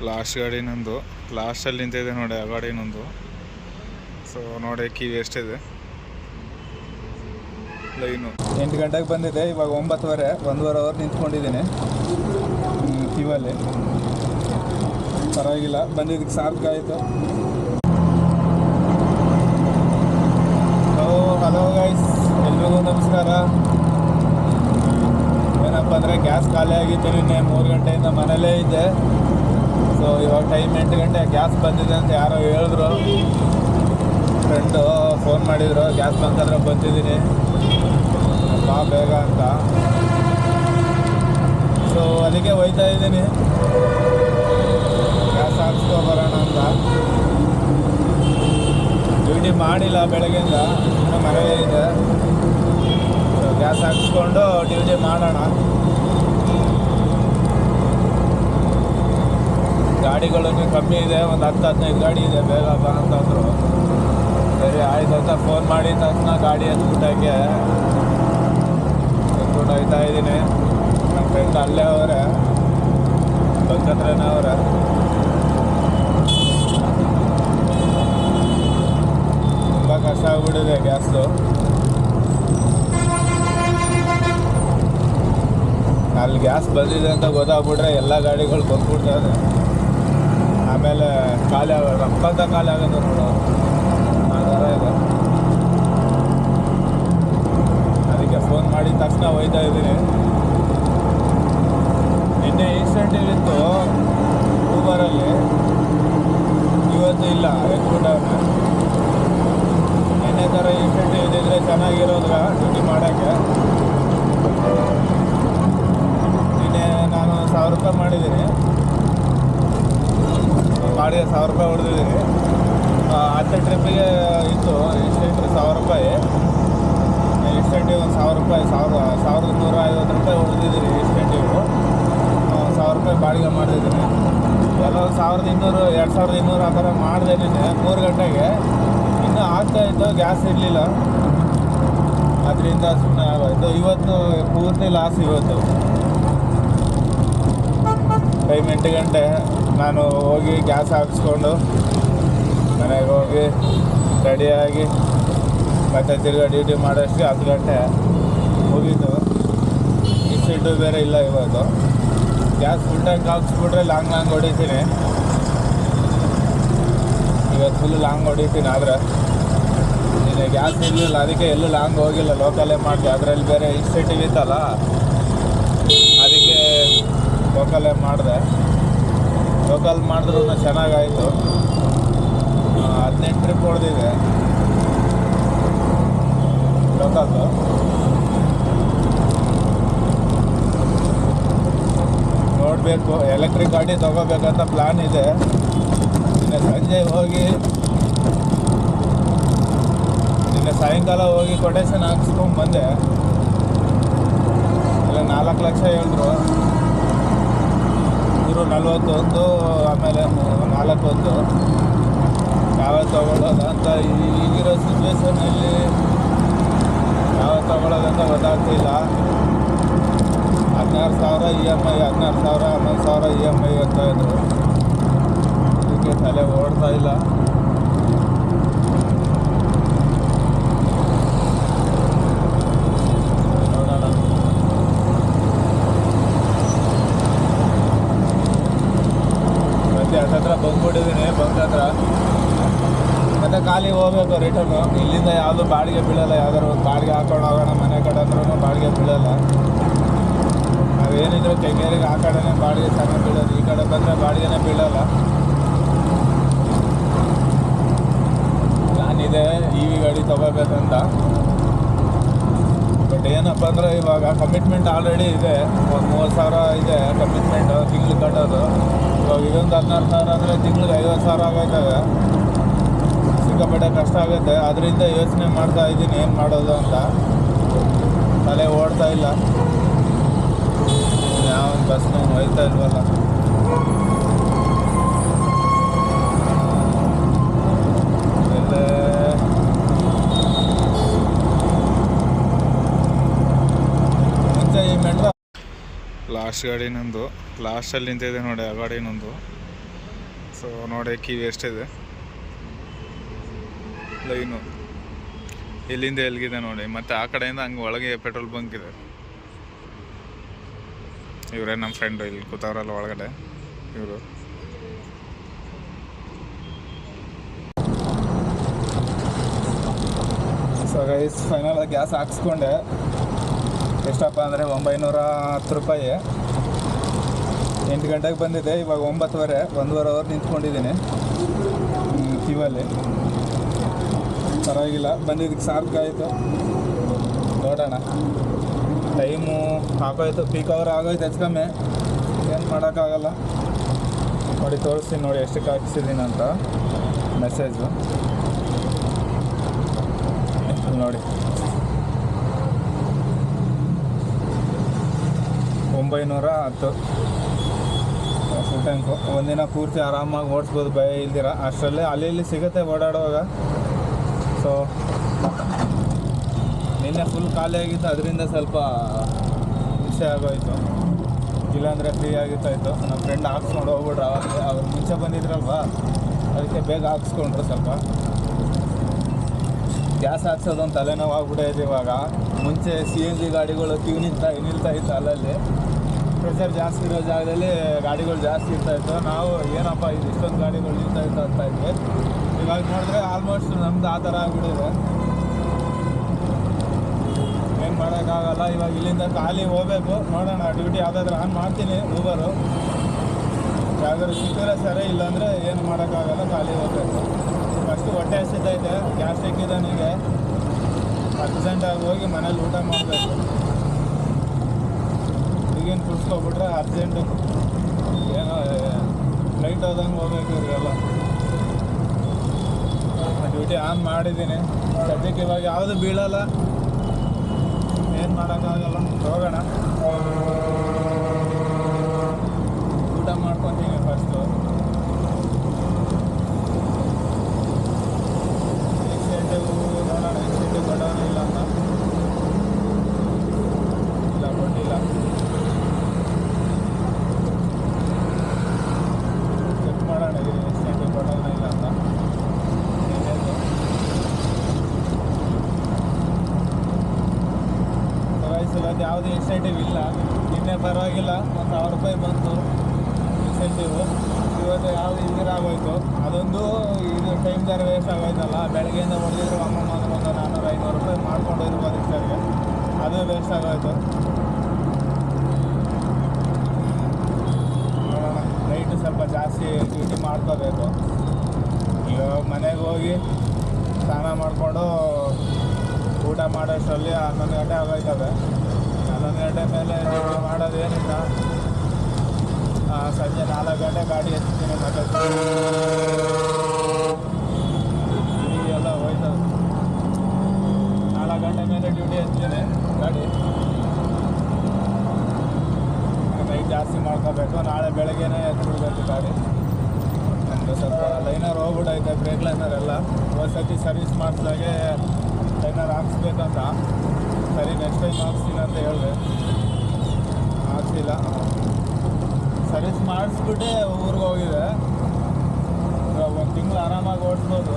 Last ಗಾಡಿ ನಂದು, ಲಾಸ್ಟಲ್ಲಿ ನಿಂತಿದೆ ನೋಡಿ ಆ ಗಾಡಿ ನಂದು. ಸೊ ನೋಡಿ ಕ್ಯೂ ಎಷ್ಟಿದೆ ಲೈನು. 8 ಗಂಟೆಗೆ ಬಂದಿದೆ, ಇವಾಗ 9:30, 1.5 ಅವರ್ ನಿಂತ್ಕೊಂಡಿದ್ದೀನಿ ಕ್ಯೂವಲ್ಲಿ. ಪರವಾಗಿಲ್ಲ, ಬಂದಿದ್ದಕ್ಕೆ ಸಾರ್ಥಕ ಆಯಿತು. ಹಲೋ ಗೈಸ್, ಎಲ್ರಿಗೂ ನಮಸ್ಕಾರ. ಏನಪ್ಪ ಅಂದರೆ ಗ್ಯಾಸ್ ಖಾಲಿ ಆಗಿತ್ತು. ನಿನ್ನೆ 3 ಗಂಟೆಯಿಂದ ಮನೇಲೇ ಇದ್ದೆ. ಸೊ ಇವಾಗ ಟೈಮ್ 8 ಗಂಟೆ. ಗ್ಯಾಸ್ ಬಂದಿದೆ ಅಂತ ಯಾರೋ ಹೇಳಿದ್ರು, ಫ್ರೆಂಡು ಫೋನ್ ಮಾಡಿದ್ರು, ಗ್ಯಾಸ್ ಬಂತಂದ್ರೆ ಬಂದಿದ್ದೀನಿ ಬಾ ಬೇಗ ಅಂತ. ಸೊ ಅದಕ್ಕೆ ಹೋಯ್ತಾ ಇದ್ದೀನಿ ಗ್ಯಾಸ್ ಹಾಕ್ಸ್ಕೊಬರೋಣ ಅಂತ. ಡ್ಯೂಟಿ ಮಾಡಿಲ್ಲ ಬೆಳಗ್ಗೆಯಿಂದ, ಇನ್ನೂ ಮನೆಯೇ ಇದೆ. ಸೊ ಗ್ಯಾಸ್ ಹಾಕ್ಸ್ಕೊಂಡು ಡ್ಯೂಟಿ ಮಾಡೋಣ. ಗಾಡಿಗಳು ಕಮ್ಮಿ ಇದೆ, ಒಂದು 10-15 ಗಾಡಿ ಇದೆ, ಬೇಗ ಬಾ ಅಂತಂದರು. ಸರಿ ಆಯ್ತು ಅಂತ ಫೋನ್ ಮಾಡಿದ ತಕ್ಷಣ ಗಾಡಿ ಎತ್ಬಿಟ್ಟಕ್ಕೆ ಎತ್ಬಿಟ್ಟು ಹೋಗ್ತಾ ಇದ್ದೀನಿ. ನನ್ನ ಫ್ರೆಂಡ್ ಅಲ್ಲೇ ಅವರೇ, ಬಂಕತ್ರನೇ ಅವರೇ. ತುಂಬ ಕಷ್ಟ ಆಗ್ಬಿಟ್ಟಿದೆ ಗ್ಯಾಸ್ದು. ಅಲ್ಲಿ ಗ್ಯಾಸ್ ಬಂದಿದೆ ಅಂತ ಗೊತ್ತಾಗ್ಬಿಟ್ರೆ ಎಲ್ಲ ಗಾಡಿಗಳು ಬಂದ್ಬಿಡ್ತದೆ. ಆಮೇಲೆ ಖಾಲಿ ರಪ್ಪಂತ ಖಾಲಿ ಆಗುತ್ತೆ ನೋಡು, ಆ ಥರ ಇದೆ. ಅದಕ್ಕೆ ಫೋನ್ ಮಾಡಿದ ತಕ್ಷಣ ಹೋಯ್ತಾ ಇದ್ದೀನಿ. ನಿನ್ನೆ ಇನ್ಸೆಂಟಿವ್ ಇತ್ತು ಊಬರಲ್ಲಿ, ಇವತ್ತು ಇಲ್ಲ, ಎತ್ಬಿಟ್ಟವ್ರೆ. ನಿನ್ನೆ ಥರ ಇನ್ಸೆಂಟಿವ್ ಇದ್ದಿದ್ರೆ ಚೆನ್ನಾಗಿರೋದ್ರ ಡ್ಯೂಟಿ ಮಾಡೋಕ್ಕೆ. ನಿನ್ನೆ ನಾನು 1000 ರೂಪಾಯಿ ಮಾಡಿದ್ದೀನಿ, ಬಾಡಿಗೆ 1000 ರೂಪಾಯಿ ಹೊಡೆದಿದ್ದೀನಿ. 10 ಟ್ರಿಪ್ಪಿಗೆ ಇತ್ತು ಇನ್ಸೆಂಟಿವ್ 1000 ರೂಪಾಯಿ. ಇನ್ಸೆಂಟಿವ್ ಒಂದು 1000 ರೂಪಾಯಿ, 1150 ರೂಪಾಯಿ ಹೊಡೆದಿದ್ದೀನಿ ಇನ್ಸೆಂಟಿವು. 1000 ರೂಪಾಯಿ ಬಾಡಿಗೆ ಮಾಡಿದ್ದೀನಿ. ಎಲ್ಲ 1200, 2200 ಆ ಥರ ಮಾಡಿದೆ ನಿನ್ನೆ 3 ಗಂಟೆಗೆ. ಇನ್ನೂ ಆಗ್ತಾಯಿತ್ತು, ಗ್ಯಾಸ್ ಇರಲಿಲ್ಲ, ಅದರಿಂದ ಸುಮ್ಮನೆ ಆಗೋಯ್ತು. ಇವತ್ತು ಪೂರ್ತಿ ಲಾಸ್. ಇವತ್ತು ಟೈಮ್ 8 ಗಂಟೆ. ನಾನು ಹೋಗಿ ಗ್ಯಾಸ್ ಹಾಕಿಸ್ಕೊಂಡು ಮನೆಗೆ ಹೋಗಿ ರೆಡಿಯಾಗಿ ಮತ್ತೆ ತಿರ್ಗಾ ಡ್ಯೂಟಿ ಮಾಡೋಷ್ಟು 10 ಗಂಟೆ ಮುಗೀತು. ಈ ಸೀಟು ಬೇರೆ ಇಲ್ಲ ಇವತ್ತು. ಗ್ಯಾಸ್ ಫುಲ್ ಟ್ಯಾಂಕ್ ಹಾಕ್ಸ್ಬಿಟ್ರೆ ಲಾಂಗ್ ಹೊಡಿತೀನಿ. ಇವತ್ತು ಫುಲ್ ಲಾಂಗ್ ಹೊಡಿತೀನಿ. ಆದರೆ ನಿನ್ನೆ ಗ್ಯಾಸ್ ಇರಲಿಲ್ಲ, ಅದಕ್ಕೆ ಎಲ್ಲೂ ಲಾಂಗ್ ಹೋಗಿಲ್ಲ, ಲೋಕಲ್ಲೇ ಮಾಡಿದೆ. ಅದರಲ್ಲಿ ಬೇರೆ ಇನ್ಸೆಂಟಿವ್ ಇತ್ತಲ್ಲ, ಅದಕ್ಕೆ ಲೋಕಲ್ಲೇ ಮಾಡಿದೆ. ಲೋಕಲ್ ಮಾಡಿದ್ರೂ ಚೆನ್ನಾಗಾಯಿತು. 18 ಟ್ರಿಪ್ ಹೊಡೆದಿದೆ ಲೋಕಲ್ದು. ನೋಡಬೇಕು, ಎಲೆಕ್ಟ್ರಿಕ್ ಗಾಡಿ ತೊಗೋಬೇಕಂತ ಪ್ಲ್ಯಾನ್ ಇದೆ. ನಿನ್ನೆ ಸಂಜೆ ಹೋಗಿ, ನಿನ್ನೆ ಸಾಯಂಕಾಲ ಹೋಗಿ ಕೊಟೇಶನ್ ಹಾಕ್ಸ್ಕೊಂಡು ಬಂದೆ. ಇಲ್ಲ 4 ಲಕ್ಷ ಹೇಳಿದ್ರು ಇವರು, 41, ಆಮೇಲೆ 41. ಯಾವತ್ತು ತೊಗೊಳ್ಳೋದು ಅಂತ ಈಗಿರೋ ಸಿಚುವೇಷನಲ್ಲಿ ಯಾವತ್ತು ತೊಗೊಳ್ಳೋದಂತ ಗೊತ್ತಾಗ್ತಿಲ್ಲ. 16,000 EMI, 16,000, 11,000 EMI ಅಂತ ಇದ್ರು. ಅದಕ್ಕೆ ತಲೆ ಓಡ್ತಾ ಇಲ್ಲ. ನೋಡೋಣ. ಮತ್ತೆ ಹತ್ತತ್ರ ಬಂದ್ಬಿಟ್ಟಿದ್ದೀನಿ, ಬಂಕ್ ಹತ್ರ. ಮತ್ತೆ ಖಾಲಿ ಹೋಗ್ಬೇಕು ರಿಟರ್ನು. ಇಲ್ಲಿಂದ ಯಾವುದು ಬಾಡಿಗೆ ಬೀಳಲ್ಲ. ಯಾವ್ದಾದ್ರು ಒಂದು ಬಾಡಿಗೆ ಹಾಕೊಂಡು ಹೋಗೋಣ ಮನೆ ಕಡೆ ಅಂದ್ರೂ ಬಾಡಿಗೆ ಬೀಳಲ್ಲ. ನಾವೇನಿದ್ರು ಕೆಂಗೇರಿಗೆ ಆ ಕಡೆನೇ ಬಾಡಿಗೆ ಚೆನ್ನಾಗಿ ಬೀಳೋದು. ಈ ಕಡೆ ಬಂದರೆ ಬಾಡಿಗೆನೇ ಬೀಳಲ್ಲ. ಪ್ಲಾನ್ ಇದೆ EV ಗಾಡಿ ತೊಗೋಬೇಕಂತ. ಬಟ್ ಏನಪ್ಪ ಅಂದರೆ ಇವಾಗ ಕಮಿಟ್ಮೆಂಟ್ ಆಲ್ರೆಡಿ ಇದೆ, ಒಂದು 30,000 ಇದೆ ಕಮಿಟ್ಮೆಂಟು ತಿಂಗ್ಳಿಗೆ ಕಟ್ಟೋದು. ಇವಾಗ ಇದೊಂದು 16,000 ಅಂದರೆ ತಿಂಗ್ಳಿಗೆ 50,000 ಆಗೋಯ್ತವೆ. ಸಿಕ್ಕಾಪಟ್ಟೆ ಕಷ್ಟ ಆಗುತ್ತೆ. ಅದರಿಂದ ಯೋಚನೆ ಮಾಡ್ತಾ ಇದ್ದೀನಿ ಏನು ಮಾಡೋದು ಅಂತ. ತಲೆ ಓಡ್ತಾ ಇಲ್ಲ. ಯಾವ ಬಸ್ನು ಹೋಯ್ತಾ ಇಲ್ವಲ್ಲ. ಎಲ್ಲೇ ಮುಂಚೆ ಈ ಮೆಟ್ರೋ ಲಾಸ್ಟ್ ಗಾಡಿ ನಂದು, ಲಾಸ್ಟಲ್ಲಿ ನಿಂತಿದೆ ನೋಡಿ ಆ ಗಾಡಿ ನಂದು. ಸೊ ನೋಡಿ ಕಿವಿ ಎಷ್ಟಿದೆ ಲೈನು ಇಲ್ಲಿಂದ ಎಲ್ಲಿಗಿದೆ ನೋಡಿ. ಮತ್ತು ಆ ಕಡೆಯಿಂದ ಹಂಗೆ ಒಳಗೆ ಪೆಟ್ರೋಲ್ ಬಂಕ್ ಇದೆ. ಇವರೇ ನಮ್ಮ ಫ್ರೆಂಡು ಇಲ್ಲಿ ಕೂತವ್ರಲ್ಲ ಒಳಗಡೆ ಇವರು. ಸೊ ಗೈಸ್ ಫೈನಲ್ ಗ್ಯಾಸ್ ಹಾಕ್ಸ್ಕೊಂಡೆ. ಎಷ್ಟಪ್ಪ ಅಂದರೆ 910 ರೂಪಾಯಿ. 8 ಗಂಟೆಗೆ ಬಂದಿದೆ, ಇವಾಗ 9:30, 1.5 ಅವರ್ ನಿಂತ್ಕೊಂಡಿದ್ದೀನಿ ಕ್ಯೂವಲ್ಲಿ. ಪರವಾಗಿಲ್ಲ, ಬಂದಿದ್ದಕ್ಕೆ ಸಾಕಾಯಿತು. ನೋಡೋಣ, ಟೈಮು ಹಾಕೋಯ್ತು, ಪೀಕ್ ಅವರ್ ಆಗೋಯ್ತು ಹೆಚ್ಚು ಕಮ್ಮಿ, ಏನು ಮಾಡೋಕ್ಕಾಗಲ್ಲ. ನೋಡಿ ತೋರಿಸ್ತೀನಿ ನೋಡಿ ಎಷ್ಟಕ್ಕೆ ಹಾಕಿಸಿದ್ದೀನಿ ಅಂತ ಮೆಸೇಜು ನೋಡಿ. 910 ಫುಲ್ ಟ್ಯಾಂಕು. ಒಂದಿನ ಪೂರ್ತಿ ಆರಾಮಾಗಿ ಓಡಿಸ್ಬೋದು ಭಯ ಇಲ್ದಿರ. ಅಷ್ಟರಲ್ಲೇ ಅಲ್ಲಿ ಇಲ್ಲಿ ಸಿಗುತ್ತೆ ಓಡಾಡುವಾಗ. ಸೊ ನಿನ್ನೆ ಫುಲ್ ಖಾಲಿ ಆಗಿತ್ತು, ಅದರಿಂದ ಸ್ವಲ್ಪ ವಿಷಯ ಆಗೋಯಿತು. ಇಲ್ಲಾಂದರೆ ಫ್ರೀ ಆಗಿತ್ತಾಯಿತು. ನಮ್ಮ ಫ್ರೆಂಡ್ ಹಾಕ್ಸ್ಕೊಂಡು ಹೋಗ್ಬಿಟ್ರು. ಅವಾಗ ಅವ್ರು ಮುಂಚೆ ಬಂದಿದ್ರಲ್ವ, ಅದಕ್ಕೆ ಬೇಗ ಹಾಕ್ಸ್ಕೊಂಡ್ರು. ಸ್ವಲ್ಪ ಗ್ಯಾಸ್ ಹಾಕ್ಸೋದೊಂದು ತಲೆನೋವು ಆಗ್ಬಿಟ್ಟೈತೆ ಇವಾಗ. ಮುಂಚೆ CNG ಗಾಡಿಗಳು ಕ್ಯೂ ನಿಲ್ತಾ ಇತ್ತು ಅಲ್ಲಲ್ಲಿ. ಪ್ರೆಷರ್ ಜಾಸ್ತಿ ಇರೋ ಜಾಗದಲ್ಲಿ ಗಾಡಿಗಳು ಜಾಸ್ತಿ ಇರ್ತಾಯಿತ್ತು. ನಾವು ಏನಪ್ಪ ಇದು ಇಷ್ಟೊಂದು ಗಾಡಿಗಳು ನಿಲ್ತಾಯಿತ್ತು ಅಂತ ಇದ್ವಿ. ಇವಾಗ ನೋಡಿದ್ರೆ ಆಲ್ಮೋಸ್ಟ್ ನಮ್ದು ಆ ಥರ ಆಗ್ಬಿಟ್ಟಿದೆ. ಏನು ಮಾಡೋಕ್ಕಾಗಲ್ಲ. ಇವಾಗ ಇಲ್ಲಿಂದ ಖಾಲಿ ಹೋಗ್ಬೇಕು. ನೋಡೋಣ, ಡ್ಯೂಟಿ ಯಾವುದಾದ್ರೂ ಆನ್ ಮಾಡ್ತೀನಿ. ಊಬರು ಯಾವ್ದಾದ್ರು ಸಿಕ್ಕಿದ್ರೆ ಸರಿ, ಇಲ್ಲಾಂದರೆ ಏನು ಮಾಡೋಕ್ಕಾಗಲ್ಲ, ಖಾಲಿ ಹೋಗ್ಬೇಕು. ಫಸ್ಟು ಹೊಟ್ಟೆ ಹಸಿತೈತೆ, ಗ್ಯಾಸ್ ಸಿಕ್ಕಿದೆ ನನಗೆ. ಅರ್ಜೆಂಟಾಗಿ ಹೋಗಿ ಮನೇಲಿ ಊಟ ಮಾಡಬೇಕು. ಈಗೇನು ಕುಡಿಸ್ಕೊಬಿಟ್ರೆ ಅರ್ಜೆಂಟು ಏನೋ ಫ್ಲೈಟ್ ಹೋದಂಗೆ ಹೋಗ್ಬೇಕು ಇವ್ರಿಗೆಲ್ಲ. ಡ್ಯೂಟಿ ಆನ್ ಮಾಡಿದ್ದೀನಿ. ಸದ್ಯಕ್ಕೆ ಇವಾಗ ಯಾವುದು ಬೀಳಲ್ಲ, ಏನು ಮಾಡೋಕ್ಕಾಗಲ್ಲ. ಹೋಗೋಣ, ಊಟ ಮಾಡ್ಕೊತೀನಿ ಫಸ್ಟು. ನೋಡೋಣ ಎಕ್ಸಿಡೆಂಟ್ ಕೊಡೋಣ ಇಲ್ಲ ಅಂತ. ಇಲ್ಲ ಕೊಟ್ಟಿಲ್ಲ, ಚೆಕ್ ಮಾಡೋಣ ಎಕ್ಸಿಡೆಂಟ್ ಕೊಡೋಣ ಇಲ್ಲ ಅಂತ. ವಯಸ್ಸಲ್ಲಿ ಯಾವುದೇ ಇನ್ಸೆಂಟಿವ್ ಇಲ್ಲ. ನಿನ್ನೆ ಪರವಾಗಿಲ್ಲ, 1,000 ರೂಪಾಯಿ ಬಂತು ಇನ್ಸೆಂಟಿವು. ಇವತ್ತು ಯಾವುದು ಇದಿರಾಗೋಯ್ತು. ಅದೊಂದು ಇದು ಟೈಮ್ ದರ ವೇಸ್ಟ್ ಆಗೋಯ್ತಲ್ಲ. ಬೆಳಗ್ಗೆಯಿಂದ ಹೊಡೆದಿದ್ರು ಅಮ್ಮಮ್ಮ ಒಂದು 400-500 ರೂಪಾಯಿ ಮಾಡ್ಕೊಂಡು ಇರ್ಬೋದು ಇಷ್ಟರಿಗೆ. ಅದು ವೇಸ್ಟ್ ಆಗೋಯ್ತು. ನೋಡೋಣ, ನೈಟು ಸ್ವಲ್ಪ ಜಾಸ್ತಿ ಡ್ಯೂಟಿ ಮಾಡ್ಕೋಬೇಕು. ಇವಾಗ ಮನೆಗೆ ಹೋಗಿ ಸ್ನಾನ ಮಾಡಿಕೊಂಡು ಊಟ ಮಾಡೋಷ್ಟರಲ್ಲಿ 11 ಗಂಟೆ ಆಗೋಯ್ತವೆ. 11 ಗಂಟೆ ಮೇಲೆ ಡ್ಯೂಟಿ ಮಾಡೋದೇನಿಲ್ಲ. ಸಂಜೆ 4 ಗಂಟೆ ಗಾಡಿ ಎತ್ತೀನಿ. ಮತ್ತೆ ಎಲ್ಲ ಹೋಯ್ತದೆ. 4 ಗಂಟೆ ಮೇಲೆ ಡ್ಯೂಟಿ ಎತ್ತೀನಿ ಗಾಡಿ. ನೈಟ್ ಜಾಸ್ತಿ ಮಾಡ್ಕೋಬೇಕು. ನಾಳೆ ಬೆಳಗ್ಗೆನೇ ಎತ್ಬಿಡ್ಬೇಕು ಗಾಡಿ. ನಮ್ಮದು ಸ್ವಲ್ಪ ಲೈನರ್ ಹೋಗ್ಬಿಟ್ಟೈತೆ, ಬ್ರೇಕ್ ಲೈನರ್ ಎಲ್ಲ. ಒಂದು ಸರ್ತಿ ಸರ್ವಿಸ್ ಮಾಡಿಸ್ದಾಗೆ ಲೈನರ್ ಹಾಕ್ಸ್ಬೇಕಂತ. ಸರಿ, ನೆಕ್ಸ್ಟ್ ಟೈಮ್ ಹಾಕ್ಸ್ತೀನಿ ಅಂತ ಹೇಳಿದೆ. ಹಾಕ್ಸಿಲ್ಲ. ಸರ್ವಿಸ್ ಮಾಡಿಸ್ಬಿಟ್ಟೆ ಊರಿಗೆ ಹೋಗಿದೆ. ಇವಾಗ 1 ತಿಂಗಳು ಆರಾಮಾಗಿ ಓಡಿಸ್ಬೋದು.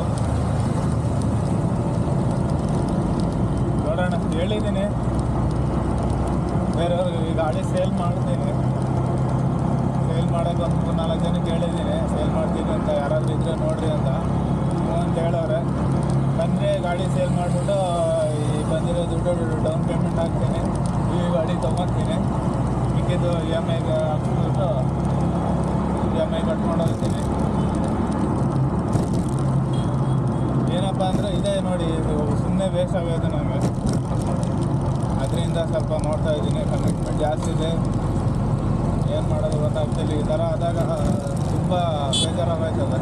ನೋಡೋಣ, ಹೇಳಿದ್ದೀನಿ ಬೇರೆಯವ್ರಿಗೆ ಈ ಗಾಡಿ ಸೇಲ್ ಮಾಡ್ತೀನಿ. ಸೇಲ್ ಮಾಡೋಕ್ಕೆ ಒಂದು 3-4 ಜನಕ್ಕೆ ಹೇಳಿದ್ದೀನಿ ಸೇಲ್ ಮಾಡ್ತೀನಿ ಅಂತ. ಯಾರಾದರೂ ಇದ್ದರೆ ನೋಡಿರಿ ಅಂತ ಹೇಳವ್ರೆ. ಬಂದರೆ ಗಾಡಿ ಸೇಲ್ ಮಾಡಿಬಿಟ್ಟು ಈ ಬಂದಿರೋ ದುಡ್ಡು ಡೌನ್ ಪೇಮೆಂಟ್ ಹಾಕ್ತೀನಿ. ಈ ಗಾಡಿ ತೊಗೊತೀನಿ. ಮಿಕ್ಕಿದ್ದು EMIಗೆ ಹಾಕ್ಸ್ಬಿಟ್ಟು EMI ಕಟ್ಕೊಂಡು ಹೋಗ್ತೀನಿ. ಏನಪ್ಪ ಅಂದರೆ ಇದೇ ನೋಡಿ, ಇದು ಸುಮ್ಮನೆ ವೇಸ್ಟ್ ಆಗೋದು ನನಗೆ. ಅದರಿಂದ ಸ್ವಲ್ಪ ನೋಡ್ತಾ ಇದ್ದೀನಿ. ಕಮಿಟ್ಮೆಂಟ್ ಜಾಸ್ತಿ ಇದೆ, ಏನು ಮಾಡೋದು ಗೊತ್ತಾಗ್ತಿಲ್ಲ. ಈ ಥರ ಆದಾಗ ತುಂಬ ಬೇಜಾರಾಗೋಯ್ತದೆ.